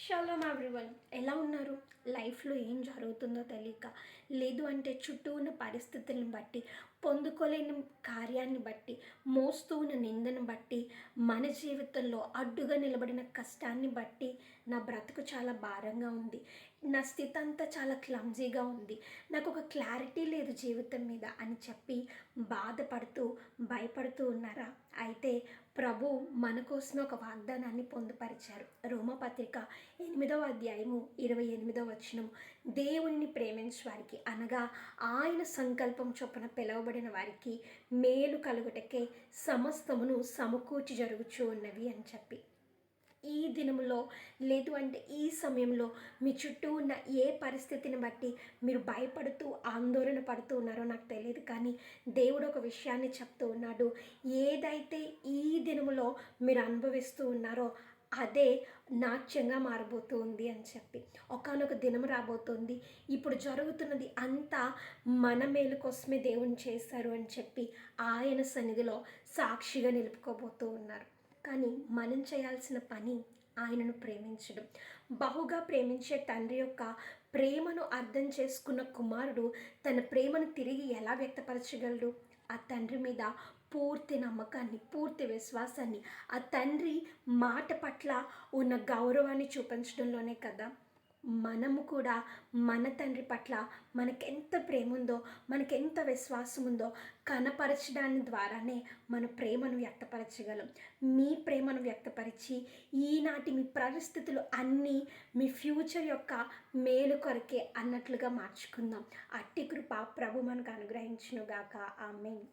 Shalom everyone, ఎలా ఉన్నారు? లైఫ్లో ఏం జరుగుతుందో తెలియక, లేదు అంటే చుట్టూ ఉన్న పరిస్థితులను బట్టి, పొందుకోలేని కార్యాన్ని బట్టి, మోస్తూ ఉన్న నిందను బట్టి, మన జీవితంలో అడ్డుగా నిలబడిన కష్టాన్ని బట్టి నా బ్రతుకు చాలా భారంగా ఉంది. నా స్థితి అంతా చాలా క్లమ్జీగా ఉంది. నాకు ఒక క్లారిటీ లేదు జీవితం మీద అని చెప్పి బాధపడుతూ భయపడుతూ ఉన్నారా? అయితే ప్రభు మన కోసమే ఒక వాగ్దానాన్ని పొందుపరిచారు. రోమపత్రిక 8వ అధ్యాయము 28వ వచనం, దేవునిని ప్రేమించే వారికి అనగా ఆయన సంకల్పం చొప్పున పిలువబడిన వారికి మేలు కలుగుటకే సమస్తమును సమకూర్చి జరుగుచూ ఉన్నవి అని చెప్పి, ఈ దినములో లేదు అంటే ఈ సమయంలో మీ చుట్టూ ఉన్న ఏ పరిస్థితిని బట్టి మీరు భయపడుతూ ఆందోళన పడుతూ ఉన్నారో నాకు తెలియదు, కానీ దేవుడు ఒక విషయాన్ని చెప్తూ ఉన్నాడు. ఏదైతే ఈ దినములో మీరు అనుభవిస్తూ ఉన్నారో అదే నాట్యంగా మారబోతూ ఉంది అని చెప్పి, ఒకానొక దినం రాబోతుంది. ఇప్పుడు జరుగుతున్నది అంతా మన మేలు కోసమే దేవుని చేశారు అని చెప్పి ఆయన సన్నిధిలో సాక్షిగా నిలుపుకోబోతూ ఉన్నారు. కానీ మనం చేయాల్సిన పని ఆయనను ప్రేమించడం. బహుగా ప్రేమించే తండ్రి యొక్క ప్రేమను అర్థం చేసుకున్న కుమారుడు తన ప్రేమను తిరిగి ఎలా వ్యక్తపరచగలడు? ఆ తండ్రి మీద పూర్తి నమ్మకాన్ని, పూర్తి విశ్వాసాన్ని, ఆ తండ్రి మాట పట్ల ఉన్న గౌరవాన్ని చూపించడంలోనే కదా మనము కూడా మన తండ్రి పట్ల మనకెంత ప్రేమ ఉందో, మనకెంత విశ్వాసం ఉందో కనపరచడాని ద్వారానే మన ప్రేమను వ్యక్తపరచగలం. మీ ప్రేమను వ్యక్తపరిచి ఈనాటి మీ పరిస్థితులు అన్నీ మీ ఫ్యూచర్ యొక్క మేలు కొరకే అన్నట్లుగా మార్చుకుందాం. అట్టి కృప ప్రభు మనకు అనుగ్రహించునుగాక. ఆమేన్.